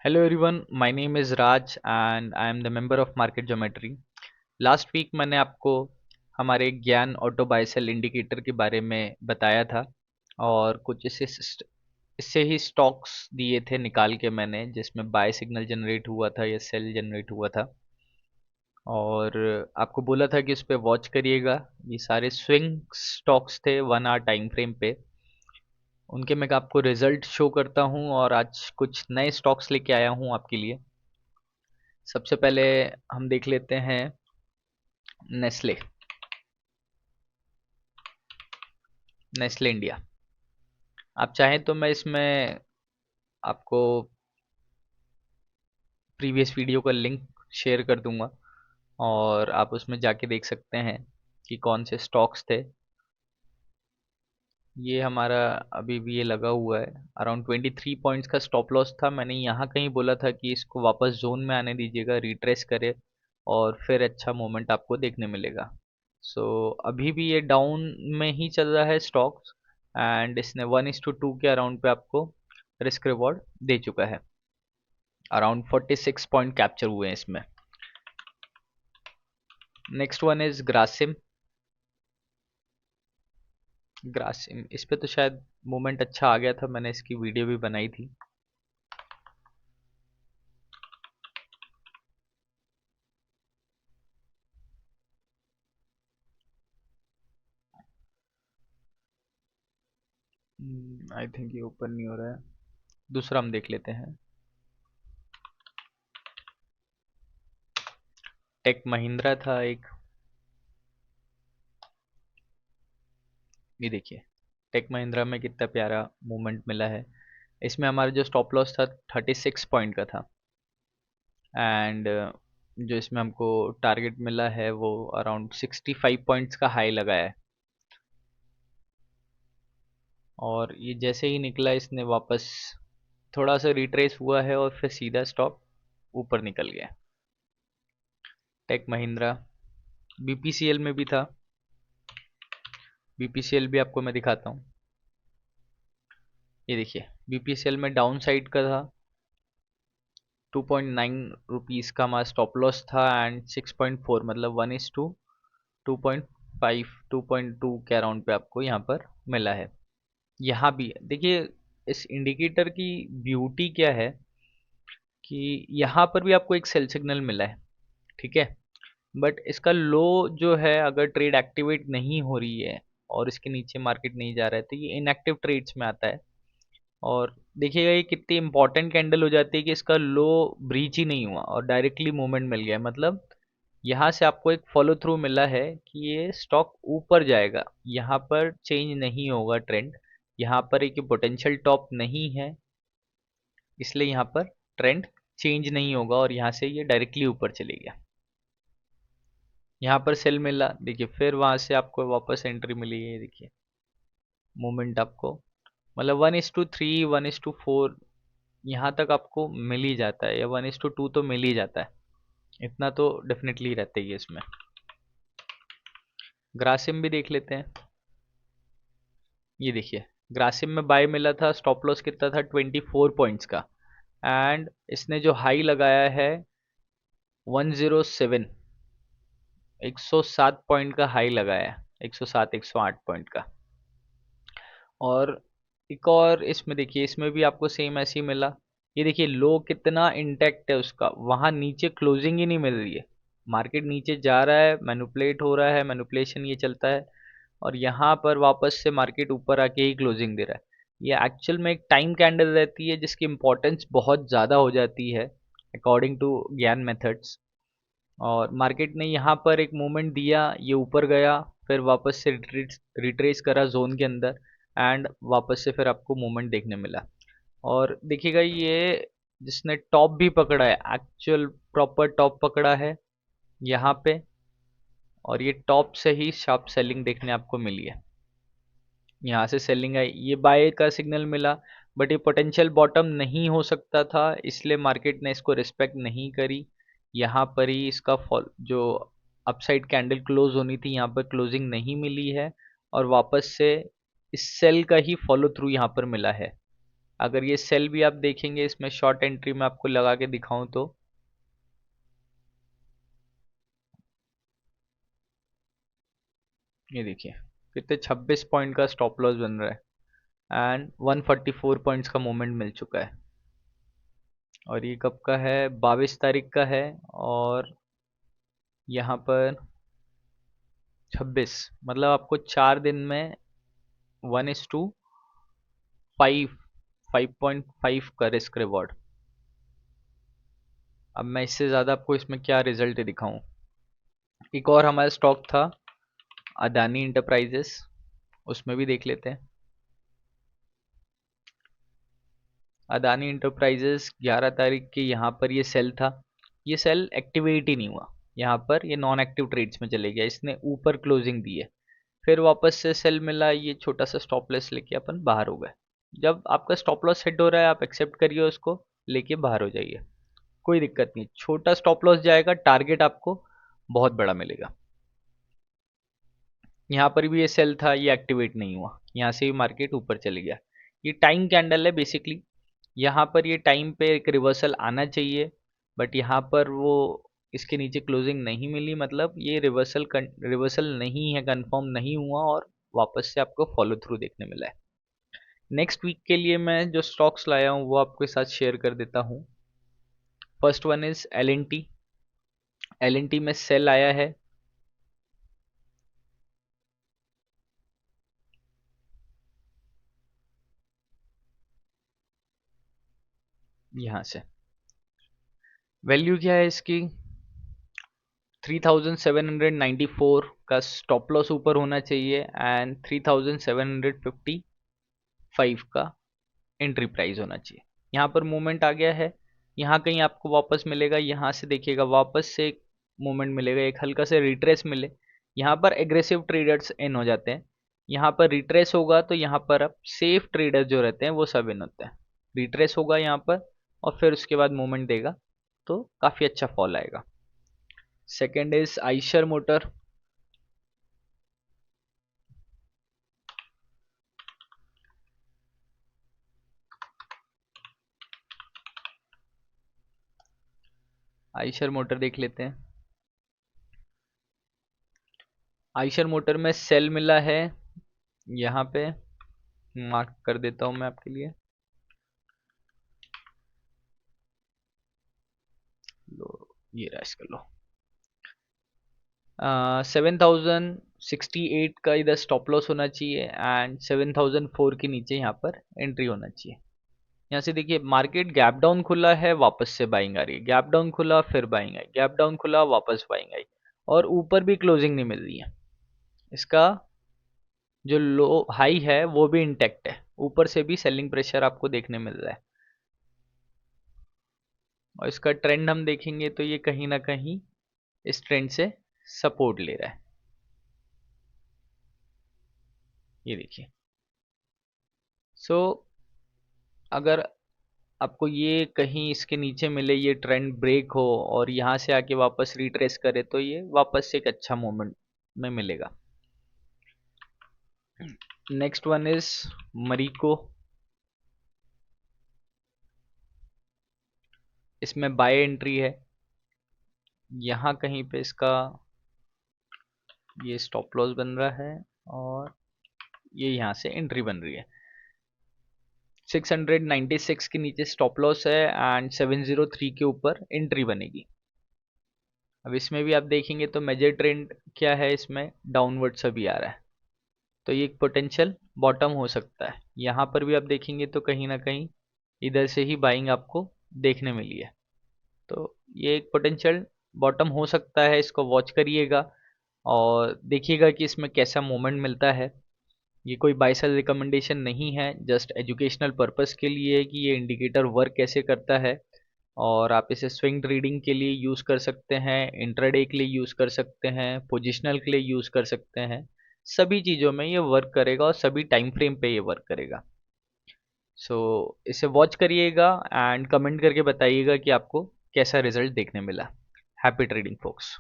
Hello everyone, my name is Raj and I am the member of Market Geometry. Last week मैंने आपको हमारे ज्ञान auto bye cell indicator के बारे में बताया था और कुछ इससे ही स्टॉक्स दिए थे निकाल के मैंने, जिसमें बाय सिग्नल जनरेट हुआ था या सेल जनरेट हुआ था। और आपको बोला था कि इस पे वॉच करिएगा। ये सारे स्विंग स्टॉक्स थे 1 आवर टाइम फ्रेम पे। उनके मैं आपको रिजल्ट शो करता हूँ और आज कुछ नए स्टॉक्स लेके आया हूँ आपके लिए। सबसे पहले हम देख लेते हैं नेस्ले। Nestle India. आप चाहें तो मैं इसमें आपको प्रीवियस वीडियो का लिंक शेयर कर दूंगा और आप उसमें जाके देख सकते हैं कि कौन से स्टॉक्स थे। ये हमारा अभी भी ये लगा हुआ है। अराउंड 23 पॉइंट्स का स्टॉप लॉस था। मैंने यहाँ कहीं बोला था कि इसको वापस जोन में आने दीजिएगा, रिट्रेस करे और फिर अच्छा मोमेंट आपको देखने मिलेगा। अभी भी ये डाउन में ही चल रहा है स्टॉक्स एंड इसने 1:2 के अराउंड पे आपको रिस्क रिवॉर्ड दे चुका है। अराउंड 46 पॉइंट कैप्चर हुए हैं इसमें। Next one is Grasim. Grasim इस पे तो शायद मोमेंट अच्छा आ गया था, मैंने इसकी वीडियो भी बनाई थी। आई थिंक ये ओपन नहीं हो रहा है। दूसरा हम देख लेते हैं। टेक महिंद्रा था एक। ये देखिए टेक महिंद्रा में कितना प्यारा मूवमेंट मिला है। इसमें हमारा जो स्टॉप लॉस था 36 पॉइंट का था एंड जो इसमें हमको टारगेट मिला है वो अराउंड 65 पॉइंट्स का हाई लगाया है। और ये जैसे ही निकला इसने वापस थोड़ा सा रिट्रेस हुआ है और फिर सीधा स्टॉप ऊपर निकल गया। टेक महिंद्रा बीपीसीएल में भी था। बीपीसीएल भी आपको मैं दिखाता हूँ। ये देखिए बीपीसीएल में डाउन साइड का था। 2.9 रुपीज़ का हमारा स्टॉप लॉस था एंड 6.4 मतलब 1:2.5 2.2 के अराउंड पे आपको यहाँ पर मिला है। यहाँ भी देखिए इस इंडिकेटर की ब्यूटी क्या है कि यहाँ पर भी आपको एक सेल सिग्नल मिला है, ठीक है। बट इसका लो जो है, अगर ट्रेड एक्टिवेट नहीं हो रही है और इसके नीचे मार्केट नहीं जा रहा है तो ये इनएक्टिव ट्रेड्स में आता है। और देखिएगा ये कितनी इंपॉर्टेंट कैंडल हो जाती है कि इसका लो ब्रीच ही नहीं हुआ और डायरेक्टली मूवमेंट मिल गया। मतलब यहाँ से आपको एक फॉलो थ्रू मिला है कि ये स्टॉक ऊपर जाएगा। यहाँ पर चेंज नहीं होगा ट्रेंड। यहाँ पर एक पोटेंशियल टॉप नहीं है, इसलिए यहाँ पर ट्रेंड चेंज नहीं होगा और यहाँ से ये डायरेक्टली ऊपर चले गया। यहाँ पर सेल मिला, देखिए फिर वहाँ से आपको वापस एंट्री मिली है। देखिए मूवमेंट आपको मतलब 1:3 1:4 यहाँ तक आपको मिल ही जाता है, या 1:2 तो मिल ही जाता है। इतना तो डेफिनेटली रहता ही है इसमें। ग्रासिम भी देख लेते हैं। ये देखिए ग्रासिम में बाय मिला था। स्टॉप लॉस कितना था 24 पॉइंट्स का एंड इसने जो हाई लगाया है 107, 107 पॉइंट का हाई लगाया है। 107 108 पॉइंट का। और एक और इसमें देखिए इसमें भी आपको सेम ऐसे ही मिला। ये देखिए लो कितना इंटैक्ट है उसका, वहां नीचे क्लोजिंग ही नहीं मिल रही है। मार्केट नीचे जा रहा है, मैनिपुलेट हो रहा है, मैनिपुलेशन ये चलता है और यहाँ पर वापस से मार्केट ऊपर आके ही क्लोजिंग दे रहा है। ये एक्चुअल में एक टाइम कैंडल रहती है जिसकी इंपॉर्टेंस बहुत ज़्यादा हो जाती है अकॉर्डिंग टू ज्ञान मेथड्स। और मार्केट ने यहाँ पर एक मूवमेंट दिया, ये ऊपर गया, फिर वापस से रिट्रेस करा जोन के अंदर एंड वापस से फिर आपको मूवमेंट देखने मिला। और देखिएगा ये जिसने टॉप भी पकड़ा है, एक्चुअल प्रॉपर टॉप पकड़ा है यहाँ पे, और ये टॉप से ही शार्प सेलिंग देखने आपको मिली है। यहाँ से सेलिंग आई, ये बाय का सिग्नल मिला बट ये पोटेंशियल बॉटम नहीं हो सकता था, इसलिए मार्केट ने इसको रिस्पेक्ट नहीं करी। यहाँ पर ही इसका फॉल जो अपसाइड कैंडल क्लोज होनी थी यहाँ पर क्लोजिंग नहीं मिली है और वापस से इस सेल का ही फॉलो थ्रू यहाँ पर मिला है। अगर ये सेल भी आप देखेंगे इसमें शॉर्ट एंट्री में आपको लगा के दिखाऊं तो ये देखिए कितने 26 पॉइंट का स्टॉप लॉस बन रहा है एंड 144 पॉइंट्स का मूवमेंट मिल चुका है। और ये कब का है? 22 तारीख का है। और यहाँ पर 26, मतलब आपको 4 दिन में 1:5, 5.5 का रिस्क रिवॉर्ड। अब मैं इससे ज़्यादा आपको इसमें क्या रिजल्ट दिखाऊं। एक और हमारा स्टॉक था अदानी इंटरप्राइजेस, उसमें भी देख लेते हैं। अदानी इंटरप्राइजेस 11 तारीख के यहाँ पर ये सेल था, ये सेल एक्टिवेट ही नहीं हुआ, यहाँ पर ये नॉन एक्टिव ट्रेड्स में चले गया, इसने ऊपर क्लोजिंग दी है, फिर वापस से सेल मिला, ये छोटा सा स्टॉप लॉस लेके अपन बाहर हो गए। जब आपका स्टॉप लॉस हिट हो रहा है आप एक्सेप्ट करिए उसको, लेके बाहर हो जाइए, कोई दिक्कत नहीं। छोटा स्टॉप लॉस जाएगा, टारगेट आपको बहुत बड़ा मिलेगा। यहाँ पर भी ये सेल था, ये एक्टिवेट नहीं हुआ, यहाँ से भी मार्केट ऊपर चले गया। ये टाइम कैंडल है बेसिकली, यहाँ पर ये टाइम पे एक रिवर्सल आना चाहिए, बट यहाँ पर वो इसके नीचे क्लोजिंग नहीं मिली, मतलब ये रिवर्सल नहीं है, कंफर्म नहीं हुआ और वापस से आपको फॉलो थ्रू देखने मिला है। नेक्स्ट वीक के लिए मैं जो स्टॉक्स लाया हूँ वो आपके साथ शेयर कर देता हूँ। First one is L N T. L N T में सेल आया है यहाँ से। वैल्यू क्या है इसकी? 3794 का स्टॉप लॉस ऊपर होना चाहिए एंड 3755 का एंट्री प्राइस होना चाहिए। यहाँ पर मूवमेंट आ गया है, यहाँ कहीं आपको वापस मिलेगा, यहाँ से देखिएगा वापस से एक मूवमेंट मिलेगा, एक हल्का से रिट्रेस मिले, यहाँ पर एग्रेसिव ट्रेडर्स इन हो जाते हैं। यहाँ पर रिट्रेस होगा तो यहाँ पर अब सेफ ट्रेडर्स जो रहते हैं वो सब इन होते हैं। रिट्रेस होगा यहाँ पर और फिर उसके बाद मूवमेंट देगा तो काफ़ी अच्छा फॉल आएगा। Second is Eicher motor. Eicher motor देख लेते हैं। आइशर मोटर में सेल मिला है, यहाँ पे मार्क कर देता हूँ मैं आपके लिए। लो ये रैश कर लो। 7068 का इधर स्टॉप लॉस होना चाहिए एंड 7004 के नीचे यहाँ पर एंट्री होना चाहिए। यहाँ से देखिए मार्केट गैप डाउन खुला है, वापस से बाइंग आ रही है, गैप डाउन खुला फिर बाइंग आई, गैप डाउन खुला वापस बाइंग आई, और ऊपर भी क्लोजिंग नहीं मिल रही है। इसका जो लो हाई है वो भी इंटेक्ट है, ऊपर से भी सेलिंग प्रेशर आपको देखने मिल रहा है। और इसका ट्रेंड हम देखेंगे तो ये कहीं ना कहीं इस ट्रेंड से सपोर्ट ले रहा है, ये देखिए। सो अगर आपको ये कहीं इसके नीचे मिले, ये ट्रेंड ब्रेक हो और यहाँ से आके वापस रिट्रेस करे तो ये वापस से एक अच्छा मोमेंट में मिलेगा। Next one is Marico. इसमें बाय एंट्री है, यहाँ कहीं पे इसका ये स्टॉप लॉस बन रहा है और ये यहाँ से एंट्री बन रही है। 696 के नीचे स्टॉप लॉस है एंड 703 के ऊपर एंट्री बनेगी। अब इसमें भी आप देखेंगे तो मेजर ट्रेंड क्या है, इसमें डाउनवर्ड सभी आ रहा है, तो ये एक पोटेंशियल बॉटम हो सकता है। यहाँ पर भी आप देखेंगे तो कहीं ना कहीं इधर से ही बाइंग आपको देखने मिली है, तो ये एक पोटेंशियल बॉटम हो सकता है, इसको वॉच करिएगा और देखिएगा कि इसमें कैसा मोमेंट मिलता है। ये कोई बाय सेल रिकमेंडेशन नहीं है, जस्ट एजुकेशनल पर्पस के लिए कि ये इंडिकेटर वर्क कैसे करता है, और आप इसे स्विंग ट्रेडिंग के लिए यूज़ कर सकते हैं, इंट्राडे के लिए यूज़ कर सकते हैं, पोजिशनल के लिए यूज़ कर सकते हैं, सभी चीज़ों में ये वर्क करेगा और सभी टाइम फ्रेम पे ये वर्क करेगा। सो इसे वॉच करिएगा एंड कमेंट करके बताइएगा कि आपको कैसा रिजल्ट देखने मिला। Happy trading focus.